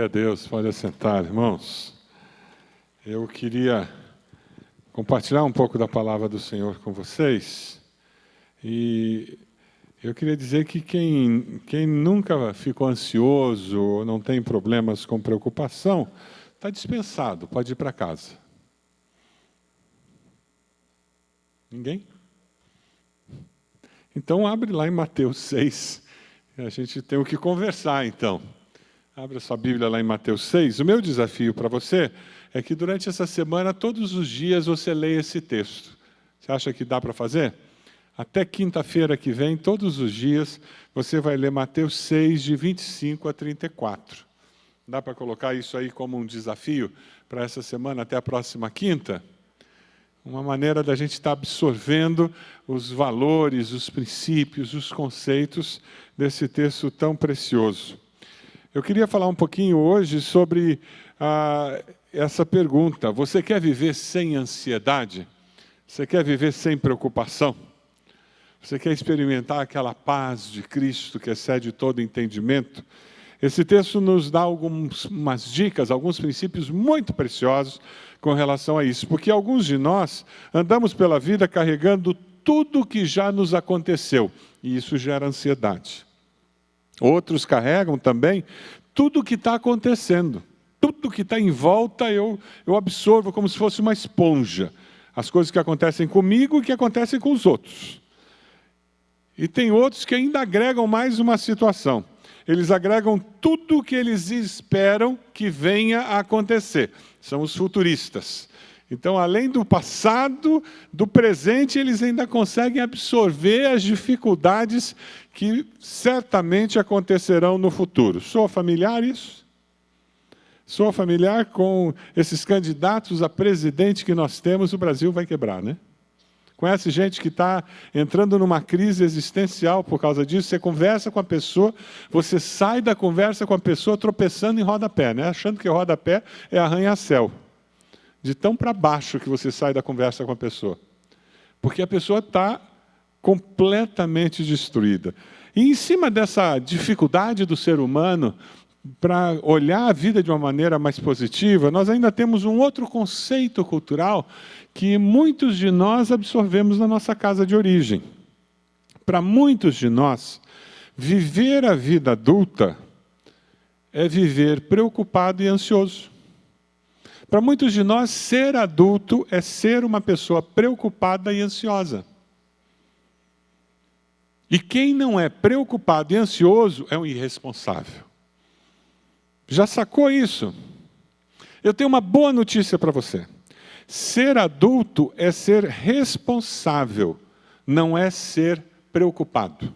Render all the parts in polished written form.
Glória a Deus, pode assentar, irmãos. Eu queria compartilhar um pouco da palavra do Senhor com vocês. E eu queria dizer que quem nunca ficou ansioso ou não tem problemas com preocupação, está dispensado, pode ir para casa. Ninguém? Então abre lá em Mateus 6, a gente tem o que conversar então. Abra sua Bíblia lá em Mateus 6. O meu desafio para você é que durante essa semana, todos os dias, você leia esse texto. Você acha que dá para fazer? Até quinta-feira que vem, todos os dias, você vai ler Mateus 6, de 25 a 34. Dá para colocar isso aí como um desafio para essa semana, até a próxima quinta? Uma maneira da gente estar absorvendo os valores, os princípios, os conceitos desse texto tão precioso. Eu queria falar um pouquinho hoje sobre essa pergunta. Você quer viver sem ansiedade? Você quer viver sem preocupação? Você quer experimentar aquela paz de Cristo que excede todo entendimento? Esse texto nos dá algumas dicas, alguns princípios muito preciosos com relação a isso. Porque alguns de nós andamos pela vida carregando tudo que já nos aconteceu. E isso gera ansiedade. Outros carregam também tudo o que está acontecendo. Tudo que está em volta eu absorvo como se fosse uma esponja. As coisas que acontecem comigo e que acontecem com os outros. E tem outros que ainda agregam mais uma situação. Eles agregam tudo o que eles esperam que venha a acontecer. São os futuristas. Então, além do passado, do presente, eles ainda conseguem absorver as dificuldades que certamente acontecerão no futuro. Soa familiar isso? Soa familiar com esses candidatos a presidente que nós temos, o Brasil vai quebrar, né? Conhece gente que está entrando numa crise existencial por causa disso? Você conversa com a pessoa, você sai da conversa com a pessoa tropeçando em rodapé, né? Achando que rodapé é arranha-céu. De tão para baixo que você sai da conversa com a pessoa. Porque a pessoa está completamente destruída. E em cima dessa dificuldade do ser humano para olhar a vida de uma maneira mais positiva, nós ainda temos um outro conceito cultural que muitos de nós absorvemos na nossa casa de origem. Para muitos de nós, viver a vida adulta é viver preocupado e ansioso. Para muitos de nós, ser adulto é ser uma pessoa preocupada e ansiosa. E quem não é preocupado e ansioso é um irresponsável. Já sacou isso? Eu tenho uma boa notícia para você. Ser adulto é ser responsável, não é ser preocupado.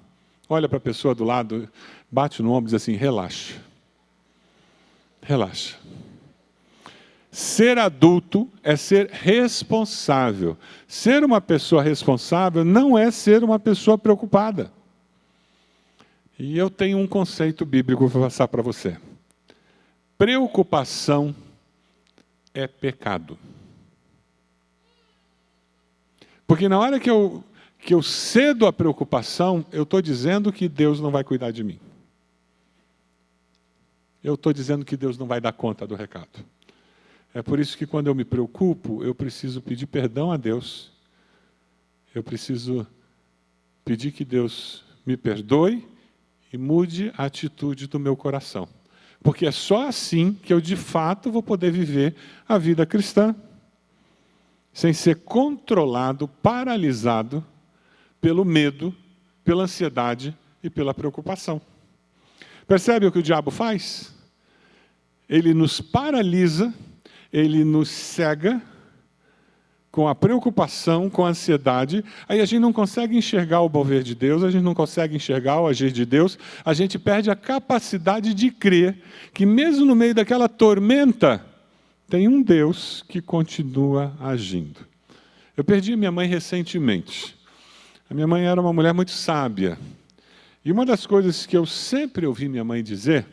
Olha para a pessoa do lado, bate no ombro e diz assim, relaxa. Relaxa. Ser adulto é ser responsável. Ser uma pessoa responsável não é ser uma pessoa preocupada. E eu tenho um conceito bíblico para passar para você. Preocupação é pecado. Porque na hora que eu cedo a preocupação, eu estou dizendo que Deus não vai cuidar de mim. Eu estou dizendo que Deus não vai dar conta do recado. É por isso que quando eu me preocupo, eu preciso pedir perdão a Deus. Eu preciso pedir que Deus me perdoe e mude a atitude do meu coração. Porque é só assim que eu, de fato, vou poder viver a vida cristã. Sem ser controlado, paralisado pelo medo, pela ansiedade e pela preocupação. Percebe o que o diabo faz? Ele nos paralisa, ele nos cega com a preocupação, com a ansiedade. Aí a gente não consegue enxergar o mover de Deus, a gente não consegue enxergar o agir de Deus, a gente perde a capacidade de crer que mesmo no meio daquela tormenta, tem um Deus que continua agindo. Eu perdi minha mãe recentemente. A minha mãe era uma mulher muito sábia. E uma das coisas que eu sempre ouvi minha mãe dizer,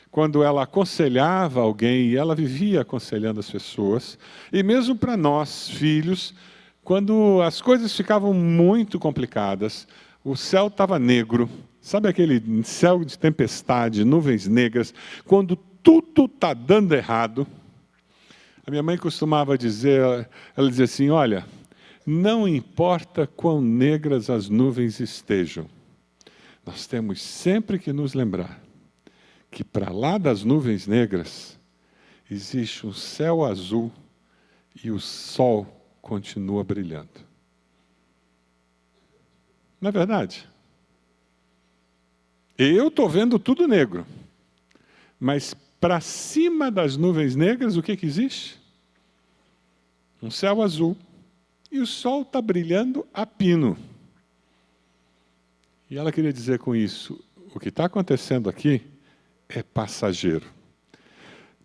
quando ela aconselhava alguém, e ela vivia aconselhando as pessoas, e mesmo para nós, filhos, quando as coisas ficavam muito complicadas, o céu estava negro, sabe aquele céu de tempestade, nuvens negras, quando tudo está dando errado. A minha mãe costumava dizer, ela dizia assim, olha, não importa quão negras as nuvens estejam, nós temos sempre que nos lembrar que para lá das nuvens negras existe um céu azul e o sol continua brilhando. Não é verdade? Eu estou vendo tudo negro, mas para cima das nuvens negras, o que existe? Um céu azul e o sol está brilhando a pino. E ela queria dizer com isso, o que está acontecendo aqui é passageiro.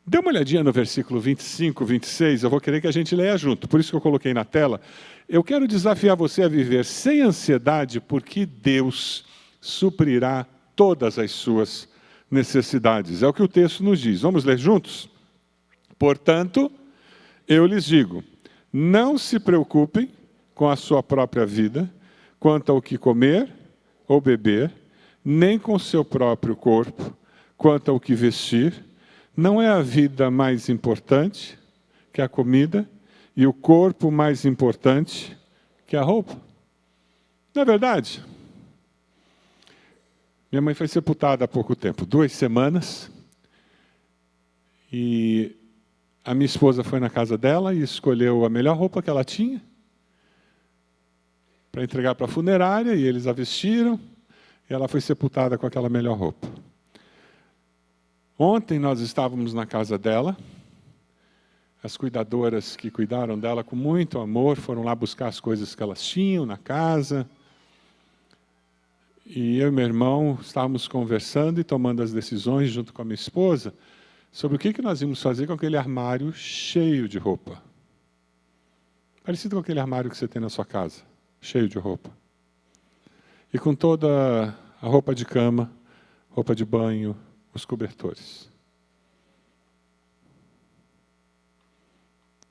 Dê uma olhadinha no versículo 25, 26, eu vou querer que a gente leia junto, por isso que eu coloquei na tela. Eu quero desafiar você a viver sem ansiedade, porque Deus suprirá todas as suas necessidades. É o que o texto nos diz. Vamos ler juntos? Portanto, eu lhes digo, não se preocupem com a sua própria vida, quanto ao que comer ou beber, nem com o seu próprio corpo, quanto ao que vestir. Não é a vida mais importante que a comida e o corpo mais importante que a roupa? Não é verdade? Minha mãe foi sepultada há pouco tempo, 2 semanas, e a minha esposa foi na casa dela e escolheu a melhor roupa que ela tinha para entregar para a funerária, e eles a vestiram, e ela foi sepultada com aquela melhor roupa. Ontem nós estávamos na casa dela, as cuidadoras que cuidaram dela com muito amor foram lá buscar as coisas que elas tinham na casa, e eu e meu irmão estávamos conversando e tomando as decisões junto com a minha esposa sobre o que nós íamos fazer com aquele armário cheio de roupa. Parecido com aquele armário que você tem na sua casa, cheio de roupa. E com toda a roupa de cama, roupa de banho, os cobertores.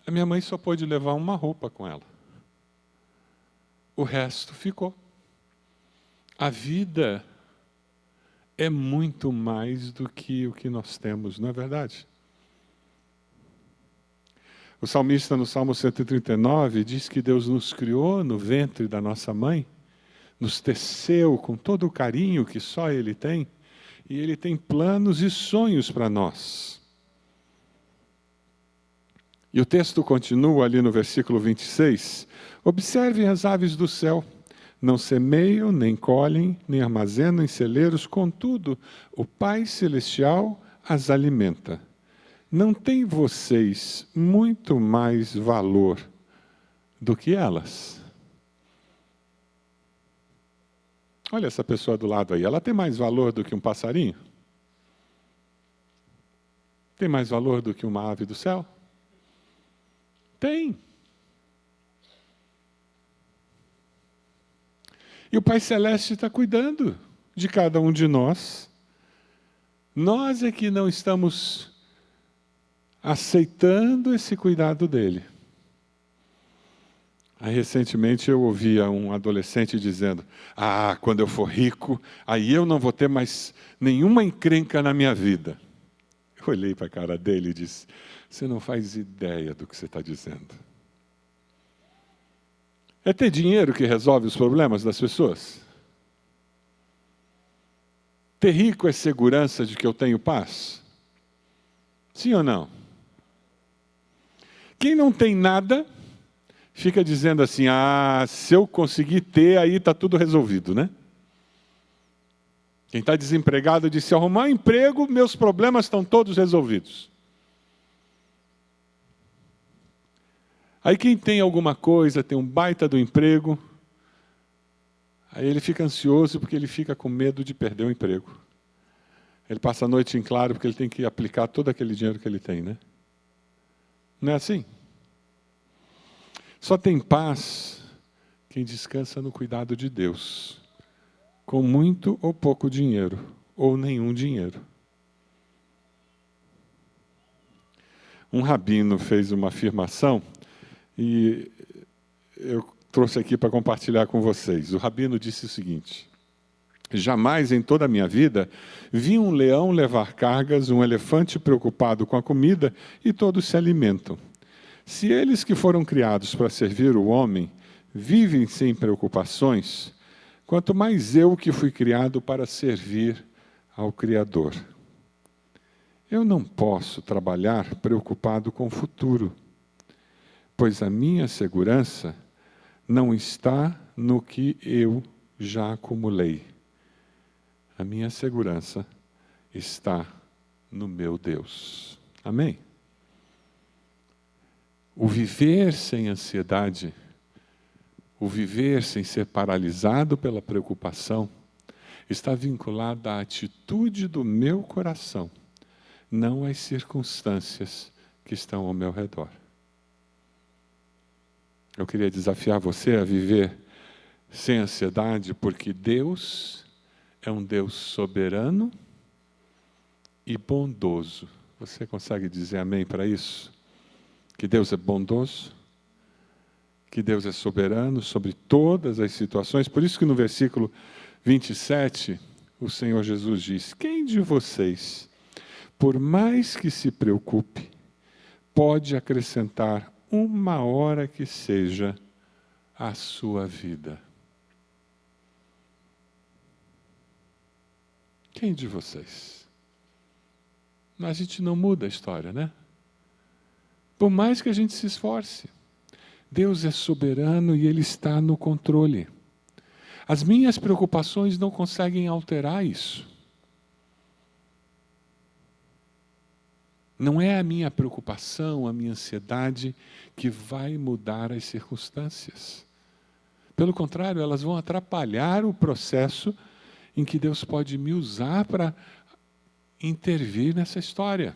A minha mãe só pôde levar uma roupa com ela. O resto ficou. A vida é muito mais do que o que nós temos, não é verdade? O salmista, no Salmo 139, diz que Deus nos criou no ventre da nossa mãe, nos teceu com todo o carinho que só Ele tem, e Ele tem planos e sonhos para nós. E o texto continua ali no versículo 26. Observem as aves do céu. Não semeiam, nem colhem, nem armazenam em celeiros, contudo, o Pai Celestial as alimenta. Não tem vocês muito mais valor do que elas? Olha essa pessoa do lado aí, ela tem mais valor do que um passarinho? Tem mais valor do que uma ave do céu? Tem. E o Pai Celeste está cuidando de cada um de nós. Nós é que não estamos aceitando esse cuidado dele. Aí, recentemente eu ouvia um adolescente dizendo, quando eu for rico, aí eu não vou ter mais nenhuma encrenca na minha vida. Eu olhei para a cara dele e disse, você não faz ideia do que você está dizendo. É ter dinheiro que resolve os problemas das pessoas? Ter rico é segurança de que eu tenho paz? Sim ou não? Quem não tem nada, fica dizendo assim, se eu conseguir ter, aí está tudo resolvido, né? Quem está desempregado diz, se arrumar um emprego, meus problemas estão todos resolvidos. Aí quem tem alguma coisa, tem um baita do emprego, aí ele fica ansioso porque ele fica com medo de perder o emprego. Ele passa a noite em claro porque ele tem que aplicar todo aquele dinheiro que ele tem, né? Não é assim? Só tem paz quem descansa no cuidado de Deus, com muito ou pouco dinheiro, ou nenhum dinheiro. Um rabino fez uma afirmação, e eu trouxe aqui para compartilhar com vocês. O rabino disse o seguinte, Jamais em toda a minha vida vi um leão levar cargas, um elefante preocupado com a comida, e todos se alimentam. Se eles que foram criados para servir o homem vivem sem preocupações, quanto mais eu que fui criado para servir ao Criador. Eu não posso trabalhar preocupado com o futuro, pois a minha segurança não está no que eu já acumulei. A minha segurança está no meu Deus. Amém? O viver sem ansiedade, o viver sem ser paralisado pela preocupação, está vinculado à atitude do meu coração, não às circunstâncias que estão ao meu redor. Eu queria desafiar você a viver sem ansiedade, porque Deus é um Deus soberano e bondoso. Você consegue dizer amém para isso? Que Deus é bondoso, que Deus é soberano sobre todas as situações. Por isso que no versículo 27, o Senhor Jesus diz: quem de vocês, por mais que se preocupe, pode acrescentar uma hora que seja à sua vida? Quem de vocês? A gente não muda a história, né? Por mais que a gente se esforce, Deus é soberano e Ele está no controle. As minhas preocupações não conseguem alterar isso. Não é a minha preocupação, a minha ansiedade que vai mudar as circunstâncias. Pelo contrário, elas vão atrapalhar o processo em que Deus pode me usar para intervir nessa história.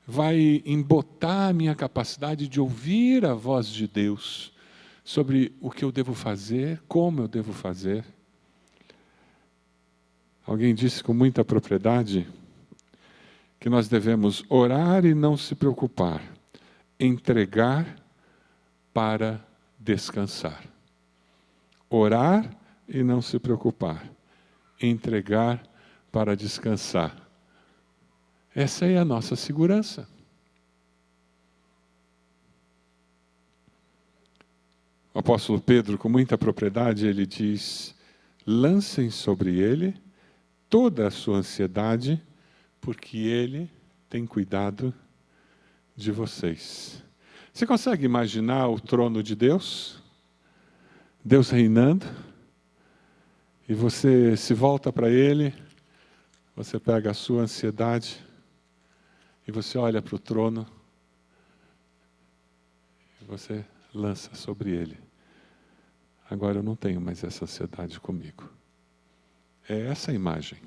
Vai embotar a minha capacidade de ouvir a voz de Deus sobre o que eu devo fazer, como eu devo fazer. Alguém disse com muita propriedade que nós devemos orar e não se preocupar, entregar para descansar. Orar e não se preocupar, entregar para descansar. Essa é a nossa segurança. O apóstolo Pedro, com muita propriedade, ele diz: lancem sobre ele toda a sua ansiedade, porque ele tem cuidado de vocês. Você consegue imaginar o trono de Deus? Deus reinando, e você se volta para ele, você pega a sua ansiedade, e você olha para o trono, e você lança sobre ele. Agora eu não tenho mais essa ansiedade comigo. É essa a imagem.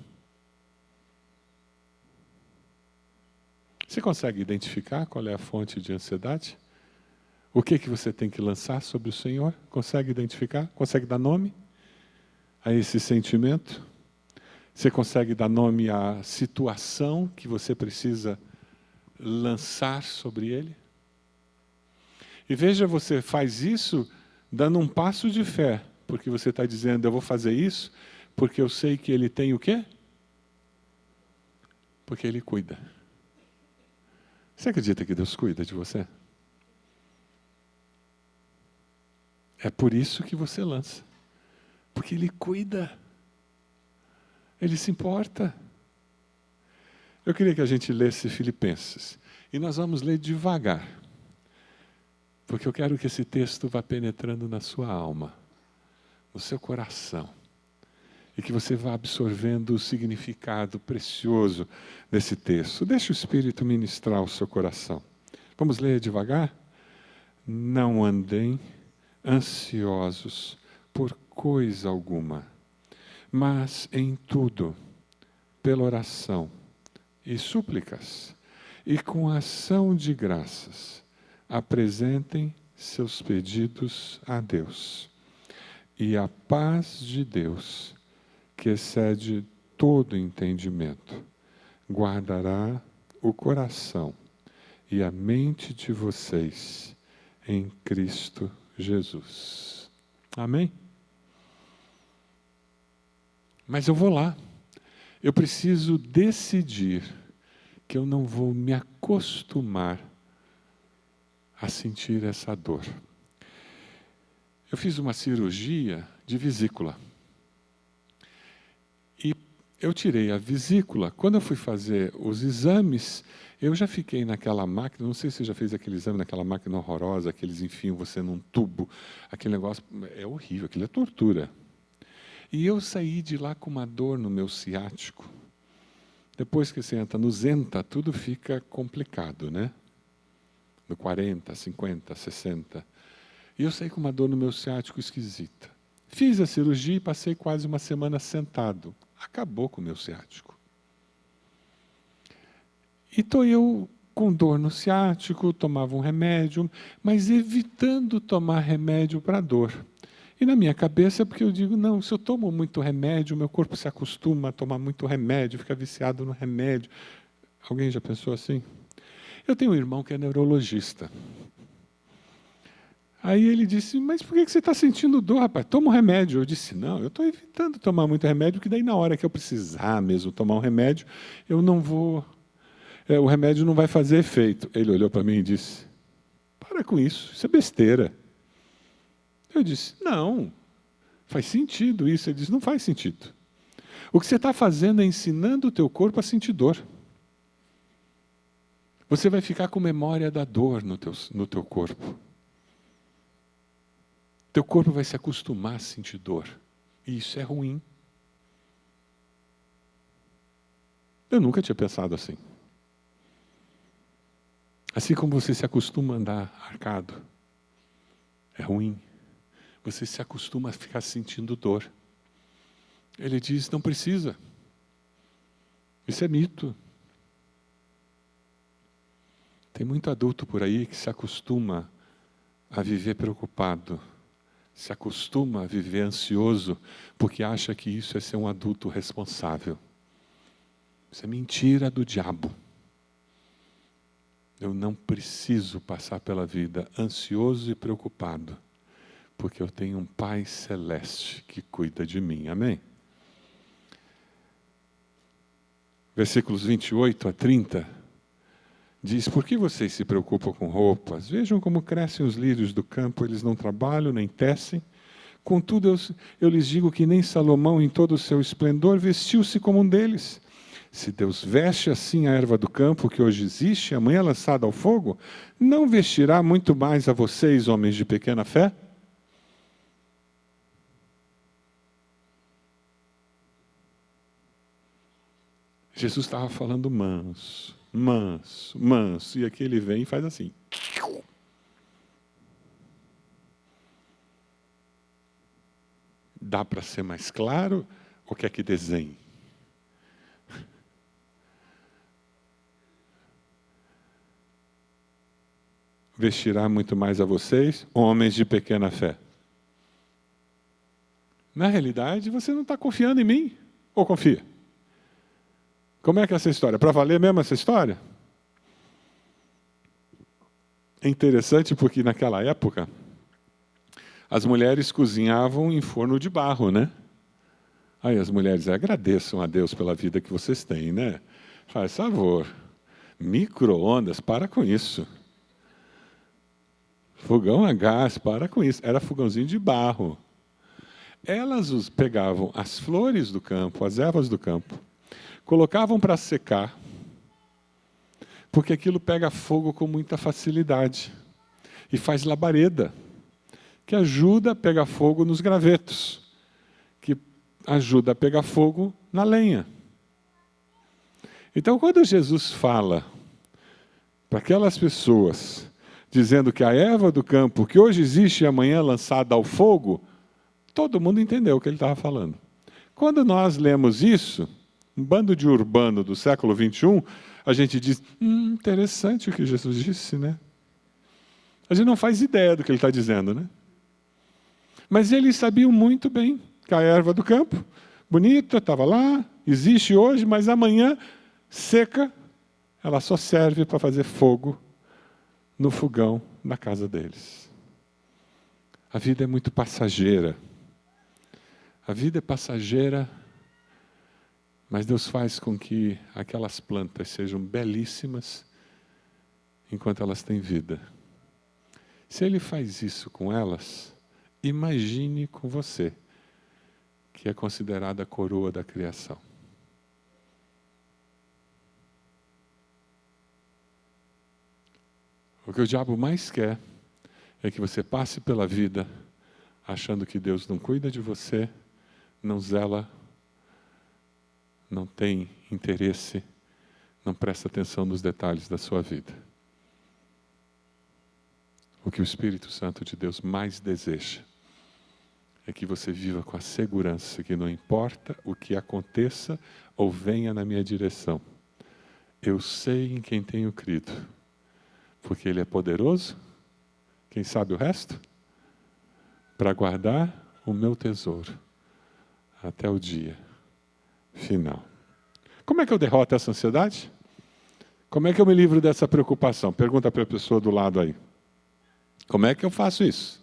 Você consegue identificar qual é a fonte de ansiedade? O que você tem que lançar sobre o Senhor? Consegue identificar? Consegue dar nome a esse sentimento? Você consegue dar nome à situação que você precisa lançar sobre ele? E veja, você faz isso dando um passo de fé, porque você está dizendo: eu vou fazer isso porque eu sei que ele tem o quê? Porque ele cuida. Você acredita que Deus cuida de você? É por isso que você lança. Porque Ele cuida. Ele se importa. Eu queria que a gente lesse Filipenses. E nós vamos ler devagar. Porque eu quero que esse texto vá penetrando na sua alma, no seu coração. E que você vá absorvendo o significado precioso desse texto. Deixe o Espírito ministrar o seu coração. Vamos ler devagar? Não andem ansiosos por coisa alguma, mas em tudo, pela oração e súplicas, e com ação de graças, apresentem seus pedidos a Deus. E a paz de Deus, que excede todo entendimento, guardará o coração e a mente de vocês em Cristo Jesus. Amém? Mas eu vou lá. Eu preciso decidir que eu não vou me acostumar a sentir essa dor. Eu fiz uma cirurgia de vesícula. E eu tirei a vesícula. Quando eu fui fazer os exames, eu já fiquei naquela máquina, não sei se você já fez aquele exame naquela máquina horrorosa, que eles enfiam você num tubo, aquele negócio, é horrível, aquilo é tortura. E eu saí de lá com uma dor no meu ciático. Depois que você entra no Zenta, tudo fica complicado, né? No 40, 50, 60. E eu saí com uma dor no meu ciático esquisita. Fiz a cirurgia e passei quase uma semana sentado. Acabou com o meu ciático. E estou eu com dor no ciático, tomava um remédio, mas evitando tomar remédio para dor. E na minha cabeça, porque eu digo, não, se eu tomo muito remédio, meu corpo se acostuma a tomar muito remédio, fica viciado no remédio. Alguém já pensou assim? Eu tenho um irmão que é neurologista. Aí ele disse, mas por que você está sentindo dor, rapaz? Toma um remédio. Eu disse, não, eu estou evitando tomar muito remédio, porque daí na hora que eu precisar mesmo tomar um remédio, eu não vou... o remédio não vai fazer efeito. Ele olhou para mim e disse, para com isso é besteira. Eu disse, não, faz sentido isso. Ele disse, não faz sentido. O que você está fazendo é ensinando o teu corpo a sentir dor. Você vai ficar com memória da dor no teu corpo. Teu corpo vai se acostumar a sentir dor. E isso é ruim. Eu nunca tinha pensado assim. Assim como você se acostuma a andar arcado, é ruim. Você se acostuma a ficar sentindo dor. Ele diz, não precisa. Isso é mito. Tem muito adulto por aí que se acostuma a viver preocupado, se acostuma a viver ansioso, porque acha que isso é ser um adulto responsável. Isso é mentira do diabo. Eu não preciso passar pela vida ansioso e preocupado, porque eu tenho um Pai Celeste que cuida de mim. Amém? Versículos 28 a 30, diz, por que vocês se preocupam com roupas? Vejam como crescem os lírios do campo, eles não trabalham, nem tecem. Contudo, eu lhes digo que nem Salomão, em todo o seu esplendor, vestiu-se como um deles. Se Deus veste assim a erva do campo, que hoje existe, amanhã lançada ao fogo, não vestirá muito mais a vocês, homens de pequena fé? Jesus estava falando manso, manso, manso, e aqui ele vem e faz assim. Dá para ser mais claro ou quer que desenhe? Vestirá muito mais a vocês, homens de pequena fé. Na realidade, você não está confiando em mim, ou confia? Como é que é essa história? Para valer mesmo essa história? É interessante porque naquela época, as mulheres cozinhavam em forno de barro, né? Aí as mulheres agradeçam a Deus pela vida que vocês têm, né? Faz favor. Micro-ondas, para com isso. Fogão a gás, para com isso. Era fogãozinho de barro. Elas pegavam as flores do campo, as ervas do campo, colocavam para secar, porque aquilo pega fogo com muita facilidade e faz labareda, que ajuda a pegar fogo nos gravetos, que ajuda a pegar fogo na lenha. Então, quando Jesus fala para aquelas pessoas, dizendo que a erva do campo, que hoje existe e amanhã lançada ao fogo, todo mundo entendeu o que ele estava falando. Quando nós lemos isso, um bando de urbano do século 21, a gente diz, interessante o que Jesus disse, né? A gente não faz ideia do que ele está dizendo, né? Mas eles sabiam muito bem que a erva do campo, bonita, estava lá, existe hoje, mas amanhã, seca, ela só serve para fazer fogo no fogão na casa deles. A vida é muito passageira. A vida é passageira Mas Deus faz com que aquelas plantas sejam belíssimas enquanto elas têm vida. Se Ele faz isso com elas, imagine com você, que é considerada a coroa da criação. O que o diabo mais quer é que você passe pela vida achando que Deus não cuida de você, não zela, não tem interesse, não presta atenção nos detalhes da sua vida. O que o Espírito Santo de Deus mais deseja é que você viva com a segurança que não importa o que aconteça ou venha na minha direção, eu sei em quem tenho crido, porque Ele é poderoso, quem sabe o resto? Para guardar o meu tesouro até o dia final. Como é que eu derroto essa ansiedade? Como é que eu me livro dessa preocupação? Pergunta para a pessoa do lado aí. Como é que eu faço isso?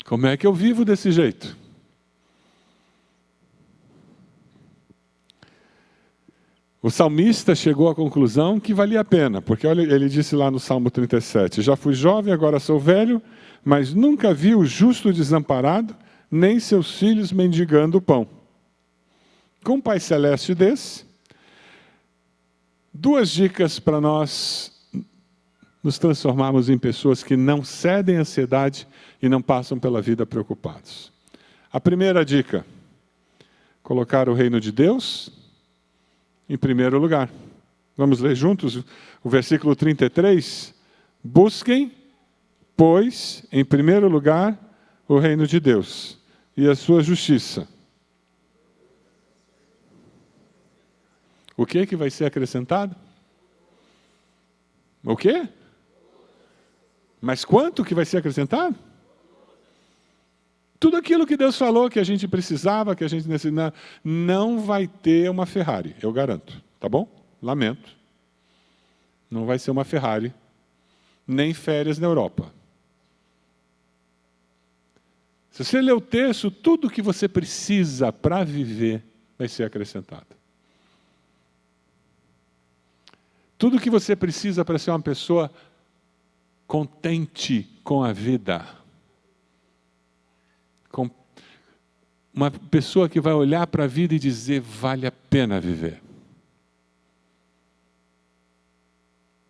Como é que eu vivo desse jeito? O salmista chegou à conclusão que valia a pena, porque olha, ele disse lá no Salmo 37, já fui jovem, agora sou velho, mas nunca vi o justo desamparado, nem seus filhos mendigando o pão. Com um Pai Celeste desse, 2 dicas para nós nos transformarmos em pessoas que não cedem à ansiedade e não passam pela vida preocupados. A primeira dica, colocar o reino de Deus em primeiro lugar. Vamos ler juntos o versículo 33? Busquem, pois, em primeiro lugar, o reino de Deus e a sua justiça. O que vai ser acrescentado? O quê? Mas quanto que vai ser acrescentado? Tudo aquilo que Deus falou que a gente precisava, que a gente necessitava, não vai ter uma Ferrari, eu garanto, tá bom? Lamento. Não vai ser uma Ferrari, nem férias na Europa. Se você ler o texto, tudo que você precisa para viver vai ser acrescentado. Tudo que você precisa para ser uma pessoa contente com a vida. Com uma pessoa que vai olhar para a vida e dizer, vale a pena viver.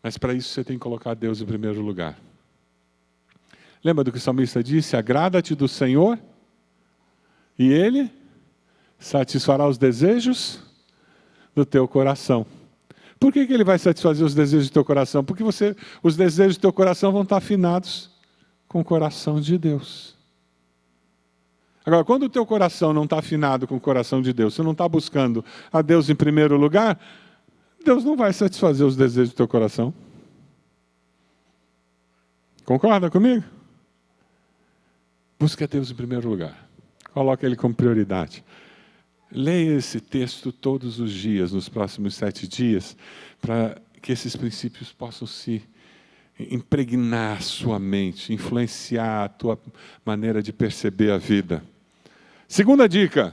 Mas para isso você tem que colocar Deus em primeiro lugar. Lembra do que o salmista disse? Agrada-te do Senhor e Ele satisfará os desejos do teu coração. Por que Ele vai satisfazer os desejos do teu coração? Porque os desejos do teu coração vão estar afinados com o coração de Deus. Agora, quando o teu coração não está afinado com o coração de Deus, você não está buscando a Deus em primeiro lugar, Deus não vai satisfazer os desejos do teu coração. Concorda comigo? Busque a Deus em primeiro lugar. Coloque Ele como prioridade. Leia esse texto todos os dias, nos próximos 7 dias, para que esses princípios possam se impregnar a sua mente, influenciar a tua maneira de perceber a vida. Segunda dica.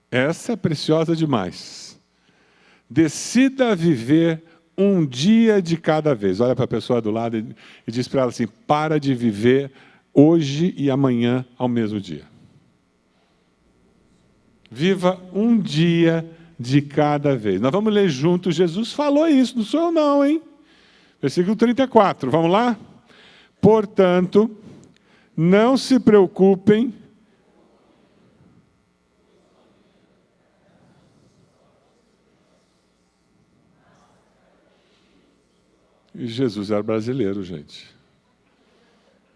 Essa é preciosa demais. Decida viver um dia de cada vez. Olha para a pessoa do lado e diz para ela assim, para de viver hoje e amanhã ao mesmo dia. Viva um dia de cada vez. Nós vamos ler juntos. Jesus falou isso, não sou eu não, hein? Versículo 34, vamos lá? Portanto, não se preocupem Jesus era brasileiro, gente.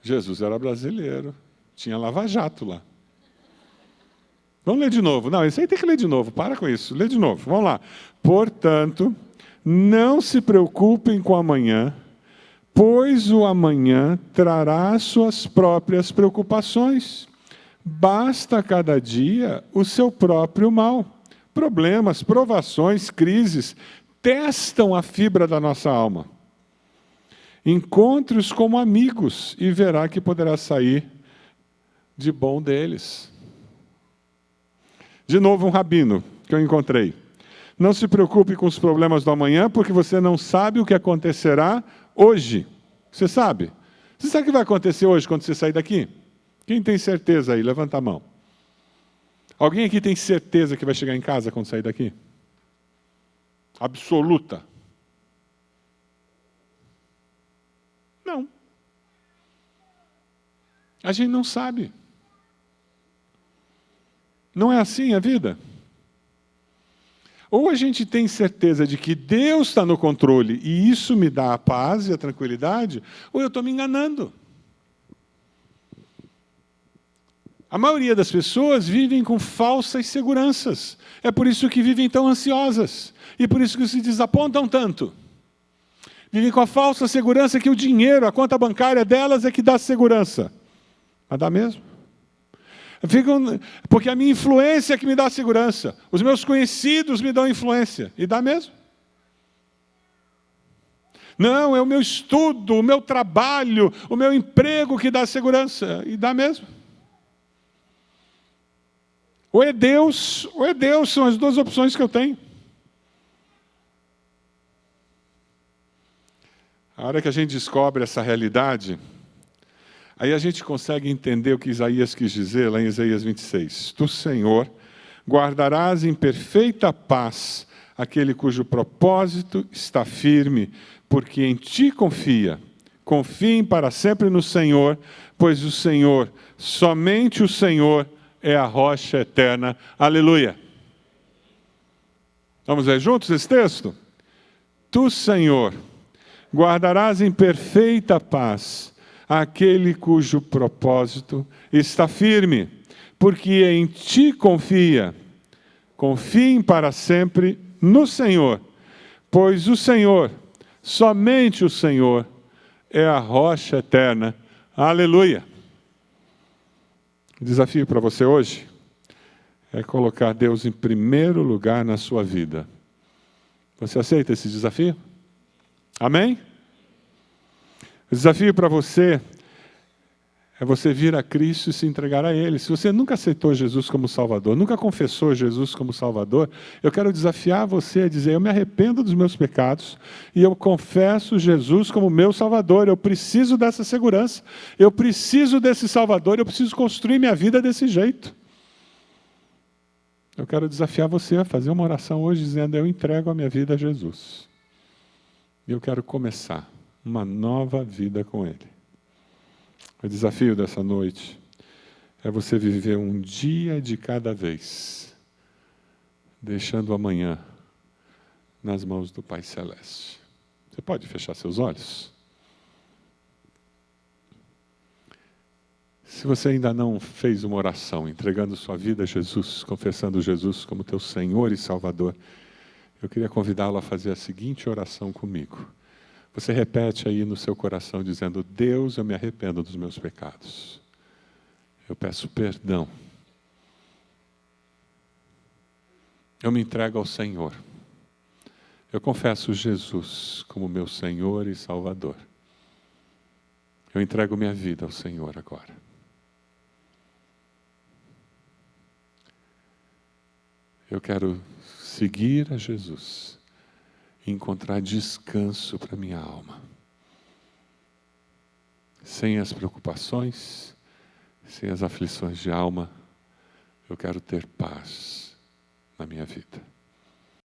Jesus era brasileiro. Tinha lava-jato lá. Vamos ler de novo. Não, isso aí tem que ler de novo. Para com isso. Lê de novo. Vamos lá. Portanto, não se preocupem com o amanhã, pois o amanhã trará suas próprias preocupações. Basta a cada dia o seu próprio mal. Problemas, provações, crises testam a fibra da nossa alma. Encontre-os como amigos e verá que poderá sair de bom deles. De novo, um rabino que eu encontrei. Não se preocupe com os problemas do amanhã, porque você não sabe o que acontecerá hoje. Você sabe? Você sabe o que vai acontecer hoje quando você sair daqui? Quem tem certeza aí? Levanta a mão. Alguém aqui tem certeza que vai chegar em casa quando sair daqui? Absoluta? Não. A gente não sabe. Não é assim a vida? Ou a gente tem certeza de que Deus está no controle e isso me dá a paz e a tranquilidade, ou eu estou me enganando. A maioria das pessoas vivem com falsas seguranças. É por isso que vivem tão ansiosas. E por isso que se desapontam tanto. Vivem com a falsa segurança que o dinheiro, a conta bancária delas é que dá segurança. Mas dá mesmo? Porque a minha influência é que me dá segurança. Os meus conhecidos me dão influência. E dá mesmo? Não, é o meu estudo, o meu trabalho, o meu emprego que dá segurança. E dá mesmo? Ou é Deus, são as duas opções que eu tenho. A hora que a gente descobre essa realidade, aí a gente consegue entender o que Isaías quis dizer lá em Isaías 26. Tu, Senhor, guardarás em perfeita paz aquele cujo propósito está firme, porque em ti confia. Confiem para sempre no Senhor, pois o Senhor, somente o Senhor, é a rocha eterna. Aleluia. Vamos ler juntos esse texto? Tu, Senhor, guardarás em perfeita paz aquele cujo propósito está firme, porque em ti confia. Confiem para sempre no Senhor, pois o Senhor, somente o Senhor, é a rocha eterna. Aleluia. O desafio para você hoje é colocar Deus em primeiro lugar na sua vida. Você aceita esse desafio? Amém? O desafio para você é você vir a Cristo e se entregar a Ele. Se você nunca aceitou Jesus como Salvador, nunca confessou Jesus como Salvador, eu quero desafiar você a dizer: eu me arrependo dos meus pecados e eu confesso Jesus como meu Salvador. Eu preciso dessa segurança, eu preciso desse Salvador, eu preciso construir minha vida desse jeito. Eu quero desafiar você a fazer uma oração hoje dizendo: eu entrego a minha vida a Jesus. E eu quero começar uma nova vida com Ele. O desafio dessa noite é você viver um dia de cada vez, deixando o amanhã nas mãos do Pai Celeste. Você pode fechar seus olhos? Se você ainda não fez uma oração entregando sua vida a Jesus, confessando Jesus como teu Senhor e Salvador, eu queria convidá-lo a fazer a seguinte oração comigo. Você repete aí no seu coração dizendo: Deus, eu me arrependo dos meus pecados. Eu peço perdão. Eu me entrego ao Senhor. Eu confesso Jesus como meu Senhor e Salvador. Eu entrego minha vida ao Senhor agora. Eu quero seguir a Jesus e encontrar descanso para minha alma. Sem as preocupações, sem as aflições de alma, eu quero ter paz na minha vida.